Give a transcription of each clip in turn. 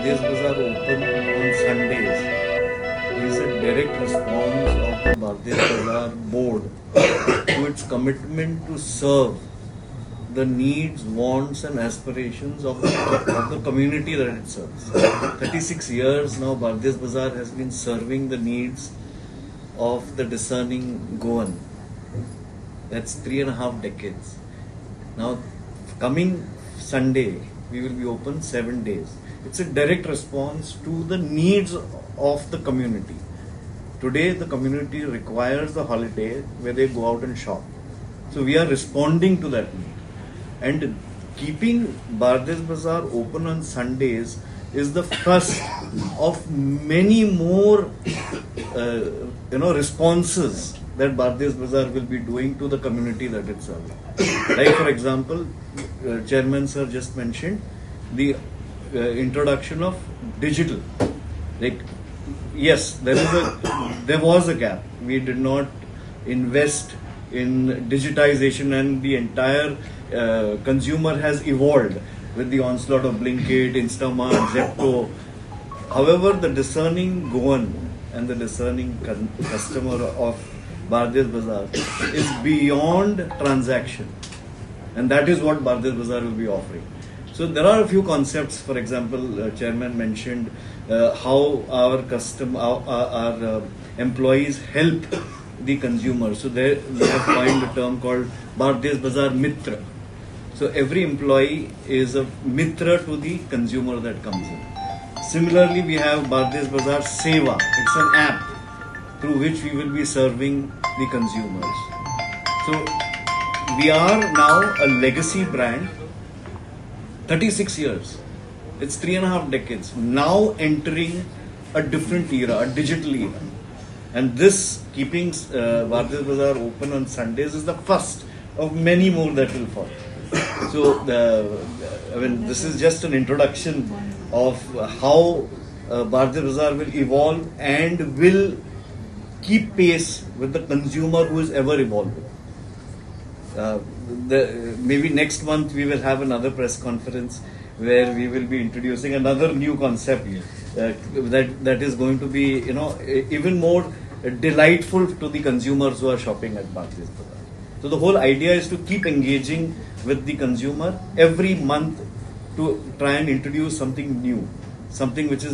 Bardes Bazaar open on Sundays is a direct response of the Bardes Bazaar board to its commitment to serve the needs, wants, and aspirations of the community that it serves. 36 years now, Bardes Bazaar has been serving the needs of the discerning Goan. That's 3.5 decades. Now, coming Sunday, we will be open 7 days. It's a direct response to the needs of the community. Today, the community requires a holiday where they go out and shop. So, we are responding to that need. And keeping Bardes Bazaar open on Sundays is the first of many more responses that Bardes Bazaar will be doing to the community that it serves. Like for example, Chairman Sir just mentioned the introduction of digital. Like, yes, there was a gap. We did not invest in digitization, and the entire consumer has evolved with the onslaught of Blinkit, Instamart, Zepto. However, the discerning Goan and the discerning customer of Bardes Bazaar is beyond transaction, and that is what Bardes Bazaar will be offering. So there are a few concepts. For example, Chairman mentioned how our employees help the consumer. So they have coined a term called Bardes Bazaar Mitra. So every employee is a Mitra to the consumer that comes in. Similarly, we have Bardes Bazaar Seva. It's an app through which we will be serving the consumers. So we are now a legacy brand. 36 years. It's 3.5 decades. Now entering a different era, a digital era. And this keeping Bardes Bazaar open on Sundays is the first of many more that will follow. So, this is just an introduction of how Bardes Bazaar will evolve and will keep pace with the consumer who is ever evolving. Maybe next month we will have another press conference where we will be introducing another new concept that is going to be even more delightful to the consumers who are shopping at Bardes Bazaar. So the whole idea is to keep engaging with the consumer every month to try and introduce something new, something which is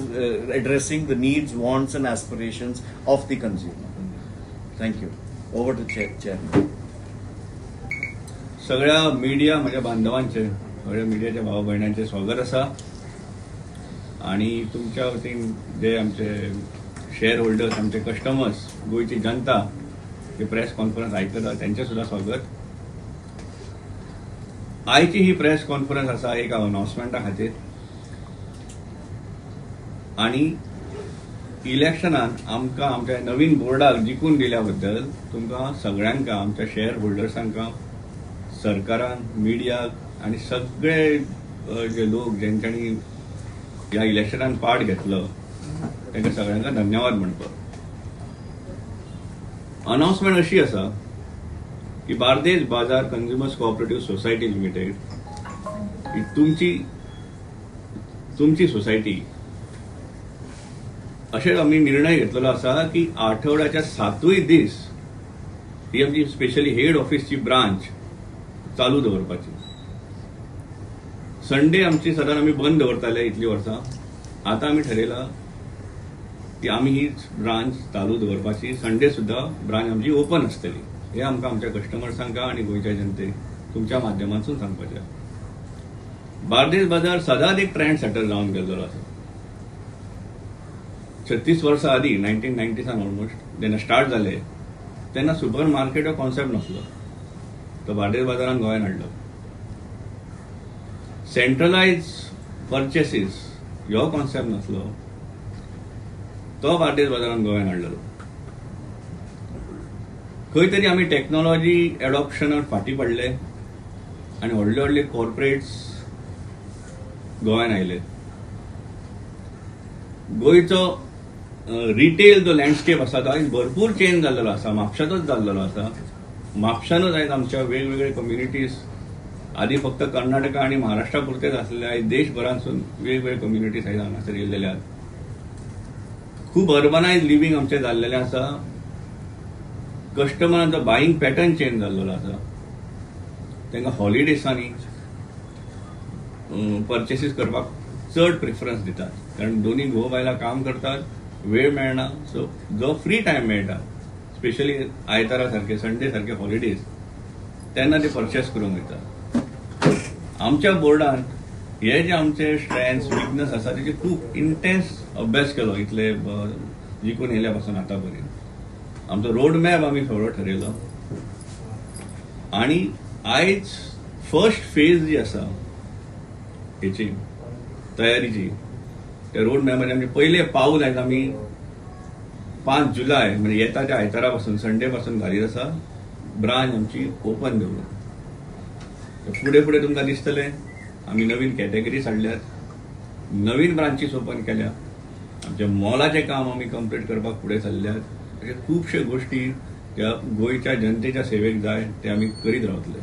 addressing the needs, wants, and aspirations of the consumer. Thank you. Over to Chairman. सगळ्या media माझ्या बांधवांचे, सगळ्या मीडियाच्या भाव बहिणांचे स्वागत असा. आणि तुमच्या वतीन जे आमचे शेअर होल्डर्स, आमचे कस्टमर्स, गोयची जनता जे प्रेस कॉन्फरन्स आयकता त्यांचे सुद्धा स्वागत. आयची ही प्रेस कॉन्फरन्स असा एक अनाउन्समेंटा खातीर. आणि इलेक्शनात आमकां आमच्या नवीन बोर्डाक जिखून दिल्या बद्दल तुमकां सगळ्यांका, आमच्या शेअर होल्डर्सांका, सरकारान, मिडियाक आणि सगळे जे लोक ज्यांच्यानी ह्या इलेक्शनात पार्ट घेतलो तांकां सगळ्यांका धन्यवाद म्हणपाक. अनाउन्समेंट अशी आसा की बार्देस बाजार कंझ्युमर्स कोऑपरेटिव्ह सोसायटी लिमिटेड ही तुमची सोसायटी अशें आमी निर्णय घेतलेलो आसा की आठवड्याच्या 7 दीस ही आमची स्पेशली हेड ऑफिसची ब्रांच चालू दवरपाची. संडे आमची सदांच आमी बंद दवरताले इतली वर्सां. आतां आमी ठरयलां की आमी ही ब्रांच चालू दवरपाची. संडे सुद्धा ब्रांच आमची ओपन आसतली. हे आमकां आमच्या कस्टमर्सांका आणि गोंयच्या जनतेक तुमच्या माध्यमांतून सांगपाचें. बार्देस बाजार सदांच एक ट्रेंड सेटर जावन गेल्लो आसा. 36 वर्सां आदी 1990सान ऑलमोस्ट जेन्ना स्टार्ट जाले तेन्ना सुपर मार्केट हो कॉन्सेप्ट नासलो. तो बार्देस बाजारान गोंयांत हाडलो. सेंट्रलाइज पर्चेसीस ह्यो कॉन्सेप्ट नासलो. तो बार्देस बाजारान गोंयांत हाडलेलो. खंय तरी आमी टेक्नॉलॉजी एडॉप्शनात फाटीं पडले आनी व्हडले व्हडले कॉर्पोरेट्स गोंयांत आयले. गोंयचो रिटेल जो लँडस्केप आसा तो आयज भरपूर चेंज जाल्लो आसा. म्हापशांतूच जाल्लो आसा. म्हापशानूच आयज आमच्या वेगवेगळे कम्युनिटीज आधी फक्त कर्नाटका आणि महाराष्ट्रा पुरतेच आसलेले आयज देशभरांसून वेगवेगळे कम्युनिटीज आयज हांगासर येयलेले आसात. खूब अर्बनायज लिव्हिंग आमचें जाल्लेलें आसा. कस्टमरांचो बायींग पॅटर्न चेंज जाल्लो आसा. तांकां हॉलिडेजांनी परचेसीस करपाक चड प्रिफरन्स दितात, कारण दोन्ही घोव बायलां काम करतात, वेळ मेळना, सो जो फ्री टायम मेळटा, स्पेशली आयतारा सारखे संडे सारखे हॉलिडेज, तेन्ना ते परचेस करूंक वयतात. आमच्या बोर्डान हे जे आमचे स्ट्रेंथ्स विकनस आसा तेचे खूब इंटेन्स अभ्यास केलो इतले जिखून येयल्या पासून आतां पर्यंत. आमचो रोड मॅप आमी सगळो ठरयलो आणि आयज फर्स्ट फेज जी आसा हेची तयारीची, त्या रोड मॅपाचे आमचे पयले पाऊल आयज आमी 5 जुलय म्हणजे येता त्या आयतारा पासून संडे पासून घालीत आसा ब्रांच आमची ओपन दवरून. फुडें फुडें तुमकां दिसतलें आमी नवीन कॅटेगरीज हाडल्यात, नवीन ब्रांचीस ओपन केल्या, आमच्या मॉलाचें काम आमी कंप्लीट करपाक फुडें चल्ल्यात. अशे खुबशे गोश्टी त्या गोंयच्या जनतेच्या सेवेक जाय ते आमी करीत रावतले.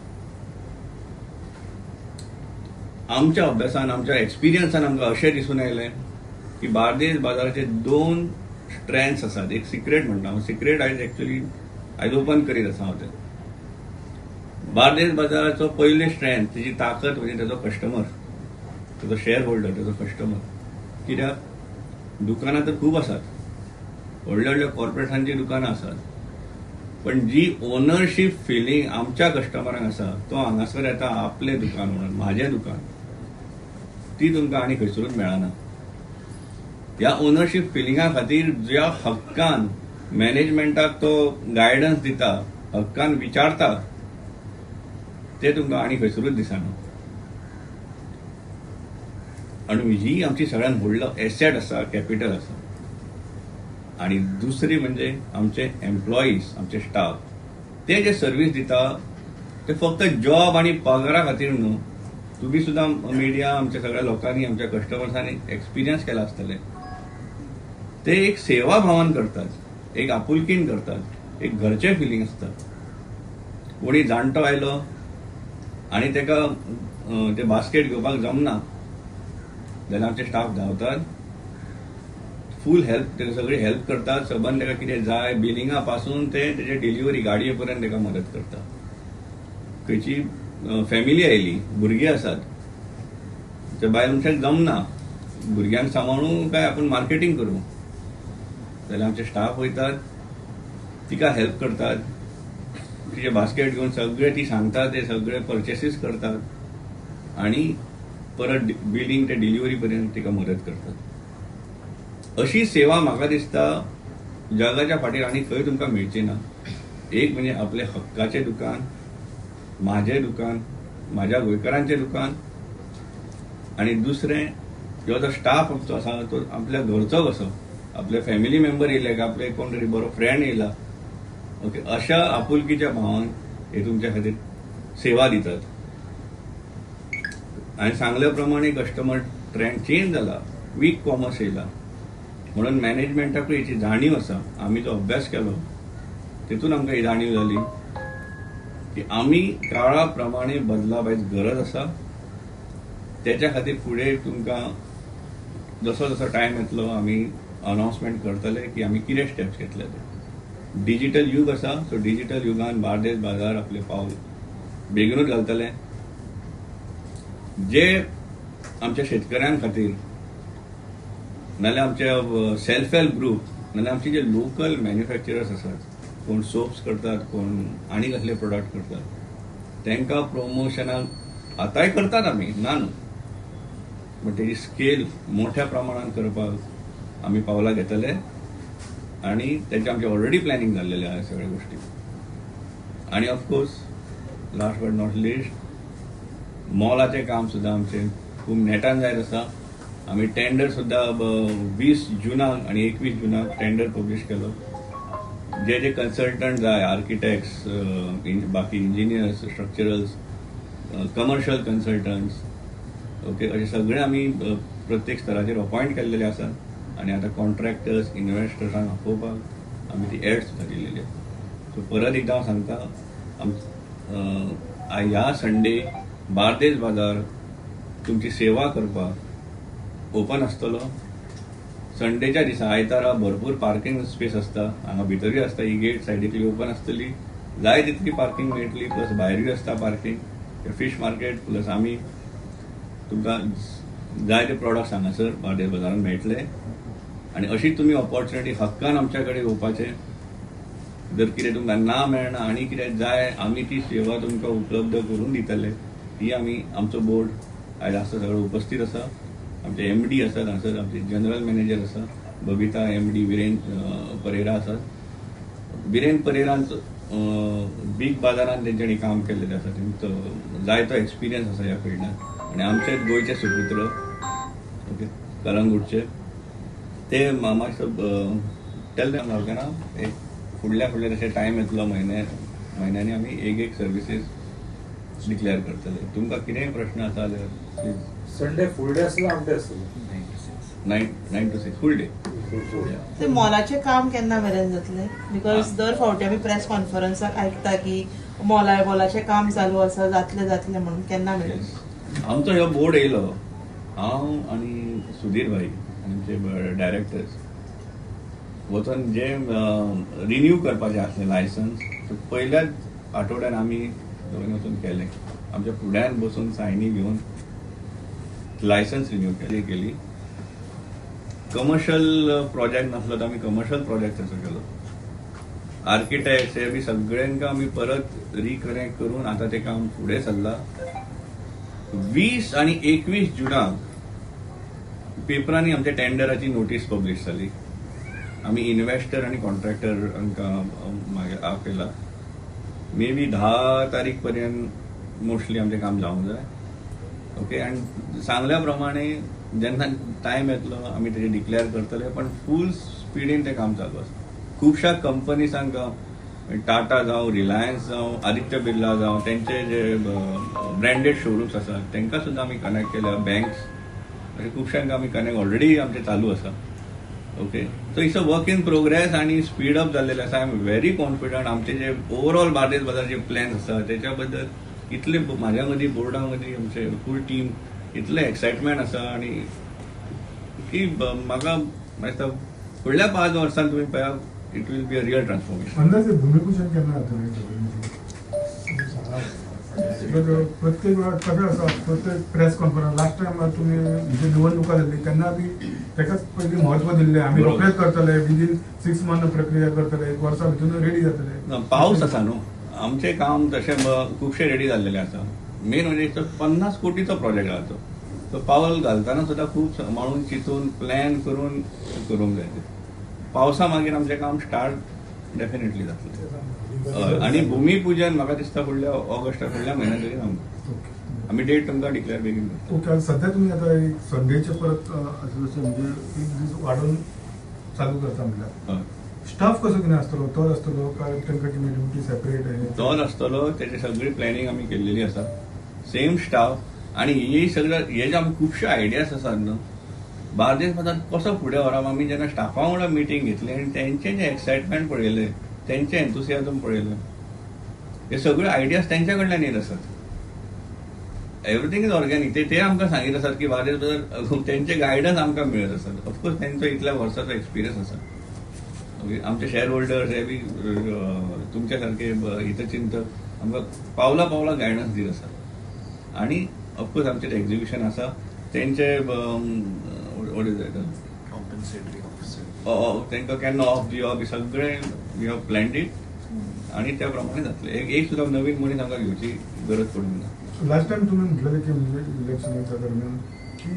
आमच्या अभ्यासान, आमच्या एक्सपिरियन्सान आमकां अशें दिसून आयलें की बार्देस बाजाराचे 2 स्ट्रेंथ्स आसात. एक सिक्रेट म्हणटा हांव, सिक्रेट आयज ओपन करीत आसा हांव ते. बार्देस बाजाराचो पयले स्ट्रेंथ, तेजी ताकद म्हणजे तेजो कस्टमर, तेजो शेअर होल्डर, तेजो कस्टमर. कित्याक दुकानां तर खूब आसात, व्हडल्या व्हडल्या कॉर्पोरेटांची दुकानां आसात, पण जी ओनरशीप फिलींग आमच्या कस्टमरांक आसा तो हांगासर येता आपलें दुकान म्हणून, म्हाजें दुकान, ती तुमकां आनी खंयसरूच मेळना. ह्या ओनरशीप फिलिंगा खातीर ज्या हक्कान मॅनेजमेंटाक तो गायडन्स दिता, हक्कान विचारता, ते तुमकां आनी खंयसरूच दिसना. आणि ही आमची सगळ्यांत व्हडलो एसेट आसा, कॅपिटल आसा. आणि दुसरी म्हणजे आमचे एम्प्लॉईज, आमचे स्टाफ, ते जे सर्व्हिस दिता ते फक्त जॉब आणि पगारा खातीर न्हू. तुम्ही सुद्धा मिडिया, आमच्या सगळ्या लोकांनी, आमच्या कस्टमर्सांनी एक्सपिरियन्स केला आसतले. ते एक सेवा भावान करतात, एक आपुलकीन करतात, एक घरचे फिलिंग असतात. कोणी जाणटो आयलो आणि तेका ते बास्केट घेवपाक जमना जाल्यार आमचे स्टाफ धांवतात, फूल हेल्प, तेका सगळी हेल्प करतात. सबंद तेका कितें जाय, बिलिंगा पासून ते तेजे डिलिव्हरी गाडये पर्यंत तेका मदत करतात. खंयची फॅमिली आयली, भुरगीं आसात, त्या बायल मनशाक जमना, भुरग्यांक सांबाळूं काय आपूण मार्केटिंग करूं, जाल्यार आमचे स्टाफ वयतात, तिका हेल्प करतात. तिचे बास्केट घेवन सगळे ती सांगता ते सगळे परचेसीस करतात आणि परत बिलिंग ते डिलिव्हरी पर्यंत तिका मदत करतात. अशी सेवा म्हाका दिसता जगाच्या फाटीर आनी खंय तुमकां मेळची ना. एक म्हणजे आपले हक्काचें दुकान, म्हाजें दुकान, म्हाज्या गोंयकारांचें दुकान, आणि दुसरें जो तो स्टाफ आमचो आसा तो आपल्या घरचो कसो, आपले फॅमिली मेंबर येयले काय आपले कोण तरी बरो फ्रेंड येयला, ओके, अशा आपुलकीच्या भावान हे तुमच्या खातीर सेवा दितात. हांवें सांगल्या प्रमाणे कस्टमर ट्रेंड चेंज जाला, क्विक कॉमर्स येयला, म्हणून मॅनेजमेंटाकूय हेची जाणीव आसा. आमी जो अभ्यास केलो तेतून आमकां ही जाणीव जाली की आमी काळा प्रमाणे बदलाव आयज गरज आसा. त्याच्या खातीर फुडें तुमकां जसो जसो टायम येतलो आमी अनाउन्समेंट करतले की आमी कितें स्टेप्स घेतले ते. डिजिटल युग आसा, सो डिजिटल युगान बार्देस बाजार आपले पावल बेगीनूच घालतले. जे आमच्या शेतकऱ्यां खातीर नाल्यार आमच्या सेल्फ हेल्प ग्रुप, नाल्यार आमचे जे लोकल मॅन्युफॅक्चरर्स आसात, कोण सोप्स करतात, कोण आनी कसले प्रोडक्ट करतात, तांकां प्रमोशनाक आतांय करतात आमी, ना न्हू, बट तेजी स्केल मोठ्या प्रमाणात करपाक आमी पावलां घेतले आणि त्याचे आमचे ऑलरेडी प्लॅनिंग जाल्लेले आहे सगळ्या गोष्टी. आणि of course last but not least मॉलाचें काम सुद्धा आमचें खूब नेटान जायत आसा. आमी टेंडर सुद्धा 20 जुनाक आणि 21 जुनाक टेंडर पब्लीश केलो. जे जे कन्सल्टंट जाय, आर्किटेक्ट्स, बाकी engineers, structurals, commercial consultants, okay, असे सगळे आमी प्रत्येक स्तराचेर अपॉइंट केल्लेले आसात. आणि आता कॉन्ट्रॅक्टर्स, इन्व्हेस्टर्सांक आपोवपाक आमी ती एड्स घातिल्लेली आसा. सो परत एकदां हांव सांगता, ह्या संडे बार्देस बाजार तुमची सेवा करपाक ओपन आसतलो. संडेच्या दिसा आयतारा भरपूर पार्किंग स्पेस असता, हांगा भितरूय असता, ही गेट सायडीकली ओपन आसतली, जाय तितली पार्किंग मेळटली, प्लस भायरूय असता पार्किंग. फिश मार्केट प्लस आमी तुमकां जाय ते प्रॉडक्ट्स हांगासर बार्देस बाजारांत मेळटले. आनी अशीच तुमी ऑपॉर्च्युनिटी हक्कान आमच्या कडेन येवपाचें. जर कितें तुमकां ना मेळना आनी कितें जाय, आमी ती सेवा तुमकां उपलब्ध करून दितले. ही आमी आमचो बोर्ड आयज आसा सगळो उपस्थित आसा. आमचे MD आसात हांगासर, आमचे जनरल मॅनेजर आसा बबिता, MD विरेन परेरा आसात. विरेन परेरांचो बीग बाजारांत तेंच्यांनी काम केल्लेलें आसा, तेंचो जायतो एक्सपिरियन्स आसा ह्या फिल्डांत. आनी आमचेच गोंयचे सुपुत्र ओके कलंगूटचे ते मातसो टेल देम ना एक फुडल्या तशें टायम येतलो म्हयन्यांनी आमी एक सर्विसीस डिक्लेअर करतले. तुमकां कितेंय प्रश्न आसा जाल्यार प्लीज. संडे फुल डे आसलो हाफ डे आसलो 9 to 6 फुल डे. ते मॉलाचें काम केन्ना मेरेन जातलें? बिकॉज दर फावटी आमी प्रेस कॉन्फरन्साक आयकता की मॉलाचें काम चालू आसा, जातलें म्हणून. केन्ना मेरेन? आमचो ह्यो बोर्ड येयलो, हांव आनी सुधीर भाई आमचे डायरेक्टर्स वचून जे रिन्यू करपाचें आसलें लायसन्स पयल्याच आठवड्यान आमी थंय वचून केलें. आमच्या फुड्यान बसून सायनी घेवन लायसन्स रिन्यू केली. कमर्शियल प्रोजेक्ट नासलो तर आमी कमर्शियल प्रोजेक्ट असो केलो. आर्किटेक्ट्स हे बी सगळ्यांका आमी परत रिकनेक्ट करून आतां तें काम फुडें चल्लां. 20 आनी 21 जुनाक पेपरांनी आमच्या टेंडराची नोटीस पब्लीश जाली. आमी इन्व्हेस्टर आनी कॉन्ट्रॅक्टर आपयला. मे बी 10 तारीख पर्यंत मोस्टली आमचें काम जावंक जाय. ओके. आनी सांगल्या प्रमाणे जेन्ना टायम येतलो आमी तेजें डिक्लेअर करतले, पण फूल स्पिडीन तें काम चालू आसा. खुबश्या कंपनीसांक टाटा जावं, रिलायन्स जावं, आदित्य बिर्ला जावं, तेंचे जे ब्रँडेड शोरूम्स आसात तेंकां सुद्दां आमी कनेक्ट केल्या. बँक्स अशें खुबश्यांक आमी कनेक्ट ऑलरेडी आमचें चालू आसा. Okay. So it's a work in progress आनी स्पीड अप जाल्लेलें आसा. I am very confident. आमचे जे ओवरऑल बार्देस बाजारचे प्लॅन्स आसा तेच्या बद्दल इतले म्हाज्या मदीं बोर्डा मदीं आमचे फूल टीम इतले एक्सायटमेंट आसा आनी की म्हाका दिसता फुडल्या 5 वर्सांत तुमी पळयात it will be a real transformation. अंदाजे भूमिपूजन केन्ना जातलें? प्रत्येक वेळार कशें आसा, प्रत्येक प्रेस कॉन्फरन्स लास्ट टायम तुमी म्हणजे निवडणुका जाल्ली तेन्ना बी तेकाच पयलीं म्हत्व दिल्लें. आमी रोखडेच करतले, विदीन 6 मंथ प्रक्रिया करतले, 1 वर्सा भितर रेडी जातले. पावस आसा न्हू, आमचें काम तशें खुबशें रेडी जाल्लेलें आसा. मेन म्हणजे 50 कोटीचो प्रोजेक्ट आसा तो. तो पावल घालतना सुद्दां खूब सांबाळून चिंतून प्लॅन करून करूंक जाय. पावसा मागीर आमचें काम स्टार्ट डेफिनेटली जातलें. आनी भुमिपूजन म्हाका दिसता फुडल्या ऑगस्टाक, फुडल्या म्हयन्यात तरी आमी डेट तुमकां डिक्लेअर बेगीन करता. ओके. सध्या तुम्ही आता एक संडेचे परत म्हणजे एक दीस वाडून चालू करता म्हटल्यार स्टाफ कसो कितें आसतलो? तोच आसतलो काय तांकां कितें ड्युटी सेपरेट आहे? तोच आसतलो. तेची सगळी प्लॅनिंग आमी केल्लेली आसा. Same staff. आनी ही सगळ्यो हे जे आमी खुबश्यो आयडियाज आसात न्हू बार्देस बाजार कसो फुडें व्हरप. आमी जेन्ना स्टाफा वांगडा मिटींग घेतली आनी तेंचें जे एक्सायटमेंट पळयलें, तेंचें एन्थुसियाजम पळयलें, हे सगळ्यो आयडियाज तेंच्या कडल्यान येत आसात. Everything is organic. ते आमकां सांगीत आसात की बार्देस बाजार तेंचे गायडन्स आमकां मेळत आसात. ऑफकोर्स तेंचो इतल्या वर्साचो एक्सपिरियन्स आसा. ओके. आमचे शेअर होल्डर्स हे बी तुमच्या सारखे हितचिंतक आमकां पावला पावला गायडन्स दीत आसात. आनी ऑफकोर्स आमचें एक्झिक्युशन आसा. तेंचे कॉम्पन्सेटरी ऑफिसर तांकां केन्ना ऑफ दिवप हे सगळें वी हॅव प्लॅन्ड इट. आनी त्या प्रमाणे जातलें. एक सुद्दां नवीन मनीस आमकां घेवची गरज पडूंक ना. लास्ट टायम तुम्ही म्हटलें की म्हणजे इलेक्शनाच्या दरम्यान की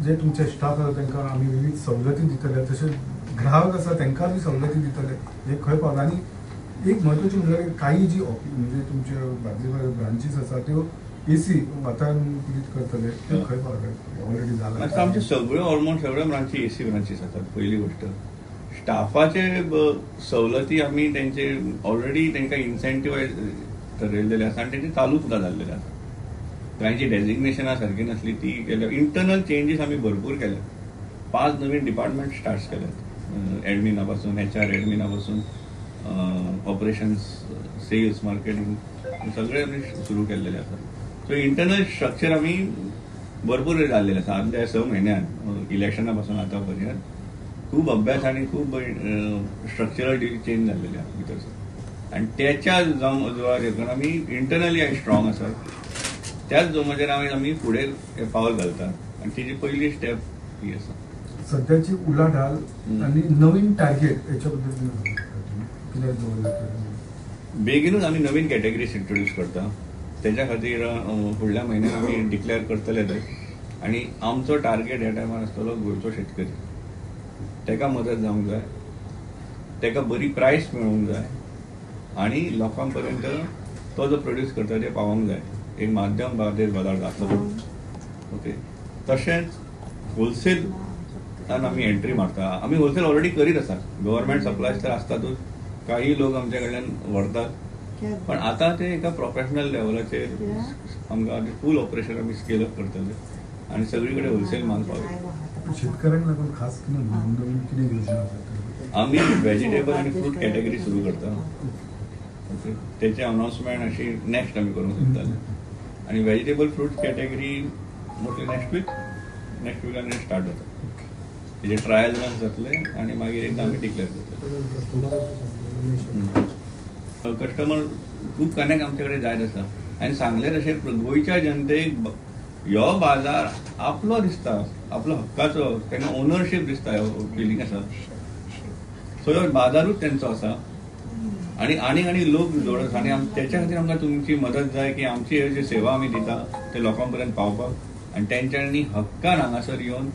जे तुमचे स्टाफ आसा तांकां आमी विविध सवलती दितले, तशेंच ग्राहक आसा तांकां बी सवलती दितले. हे खंय पावला? आनी एक म्हत्वाची म्हणल्यार काही जी म्हणजे तुमचे बार्देस ब्रांचीस आसा त्यो AC वातावरणीत करतले, ते खंय पावले? ऑलरेडी जाला. आमचे सगळ्यो ऑलमोस्ट सगळ्यो ब्रांची AC ब्रांचीस आसात. पयली गोष्ट स्टाफाचे सवलती आमी तेंचे ऑलरेडी तांकां इन्सेंटिवायज ठरयल्लेले आसा आनी तेंचे चालू सुद्दां जाल्लेले आसा. कांयची डेजिग्नेशनां सारकी नासली ती केल्या. इंटरनल चेंजीस आमी भरपूर केल्या. 5 नवीन डिपार्टमेंट स्टार्ट केल्यात. एडमिना पासून, HR एडमिना पासून, ऑपरेशन्स, सेल्स, मार्केटिंग सगळे आमी सुरू केल्लेले आसा. सो इंटरनल स्ट्रक्चर आमी भरपूर जाल्लेलें आसा आदल्या 6 म्हयन्यात इलेक्शना पासून आतापर्यंत खूब अभ्यास आनी खूब स्ट्रक्चरल चेंज जाल्लेले आसा भितर आनी त्याच्या जोरार देखून आमी इंटरनली स्ट्रॉंग आसात. त्याच जोमाचेर आमी फुडें पावल घालतात आनी तेजी पयली स्टेप ही आसा. सध्याची उलाढाल आणि नवीन टार्गेट याच्याबद्दल कितें दवरला? बेगीनूच आमी नवीन कॅटेगरीज इंट्रोड्यूस करता. त्याच्या खातीर फुडल्या म्हयन्यात आमी डिक्लेअर करतलेच आनी आमचो टार्गेट ह्या टायमार आसतलो गोंयचो शेतकरी. तेका मदत जावंक जाय, तेका बरी प्रायस मेळोवंक जाय आनी लोकां पर्यंत तो जो प्रोड्यूस करता ते पावोंक जाय. एक माध्यम बार्देस बाजार जातलो. ओके, तशेंच होलसेलान आमी एंट्री मारता. आमी होलसेल ऑलरेडी करीत आसात. गव्हर्नमेंट सप्लायज तर आसतातूच, काही लोक आमच्या कडल्यान व्हरतात, पण आता ते एका प्रोफेशनल लेवलाचेर आमकां फूल ऑपरेशन आमी स्केल अप करतले आनी सगळी कडेन होलसेल माल पावतले. शेतकऱ्यांक लागून खास नवीन कितें योजना आसात? आमी व्हेजिटेबल आनी फ्रूट कॅटेगरी सुरू करता. ओके, तेचे अनाउन्समेंट अशी नेक्स्ट आमी करूंक सोदताले आनी vegetable fruit category mostly next विकान स्टार्ट जाता. तेजे ट्रायल रन जातले आनी मागीर एकदा आमी डिक्लेअर करतले. कस्टमर खूब कनेक्ट आमचे कडेन जायत आसा आनी सांगले तशें गोंयच्या जनतेक ह्यो बाजार आपलो दिसता, आपलो हक्काचो, तेंका ओनरशीप दिसता, ह्यो फिलींग आसा. सो ह्यो बाजारूच तेंचो आसा आनी आनी लोक जोडत आनी त्याच्या खातीर आमकां तुमची मदत जाय की आमची ह्यो जी सेवा आमी दिता ते लोकां पर्यंत पावपाक आनी तेंच्यांनी हक्कान हांगासर येवन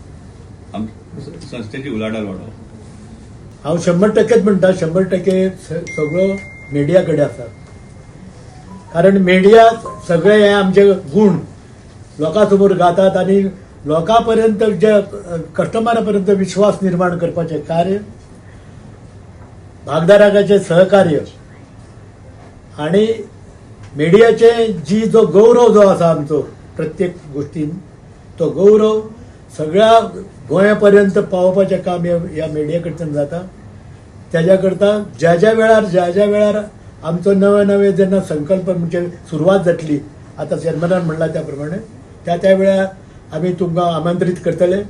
संस्थेची उलाढाल वाडोवप. हांव 100% म्हणटा, 100% सगळो मिडिया कडेन आसा. कारण मिडिया सगळे हे आमचे गुण लोकां समोर गातात आनी लोकां पर्यंत जे कस्टमरा पर्यंत विश्वास निर्माण करपाचें कार्य, भागधारकाचे सहकार्य आणि मिडियाचे जो गौरव जो आसा आमचो प्रत्येक गोष्टीन, तो गौरव सगळ्या गोंयापर्यंत पावोवपाचें काम ह्या मिडिया कडच्यान जाता. त्याच्या करता ज्या ज्या वेळार आमचो नवे जेन्ना संकल्प म्हणजे सुरवात जातली, आता चेअरमॅनान म्हणला त्या प्रमाणे त्या वेळार आमी तुमकां आमंत्रीत करतले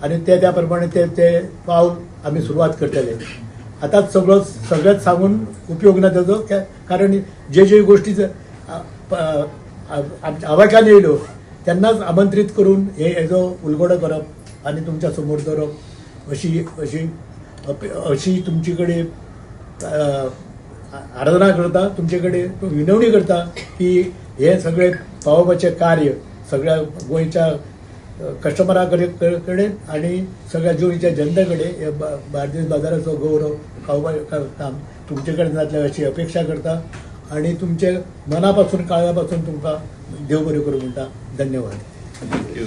आनी त्या प्रमाणे ते पावल आमी सुरवात करतले. आताच सगळ्यात सांगून उपयोग ना त्याचो, कारण जे गोष्टी आवाक्यान येयल्यो तेन्नाच आमंत्रीत करून हेजो उलगडो करप आनी तुमच्या समोर दवरप अशी तुमचे कडेन आराधना करता, तुमचे कडेन विनवणी करता की हे सगळे पावोवपाचें कार्य सगळ्या गोंयच्या कस्टमरा कडेन आणि सगळ्या गोंयच्या जनते कडेन बार्देस बाजाराचो गौरव पावोवपाचें काम तुमचे कडेन जातलें अशी अपेक्षा करता आणि तुमचे मनापासून काळजापासून तुमकां देव बरें करूं म्हणटा. धन्यवाद. थँक्यू.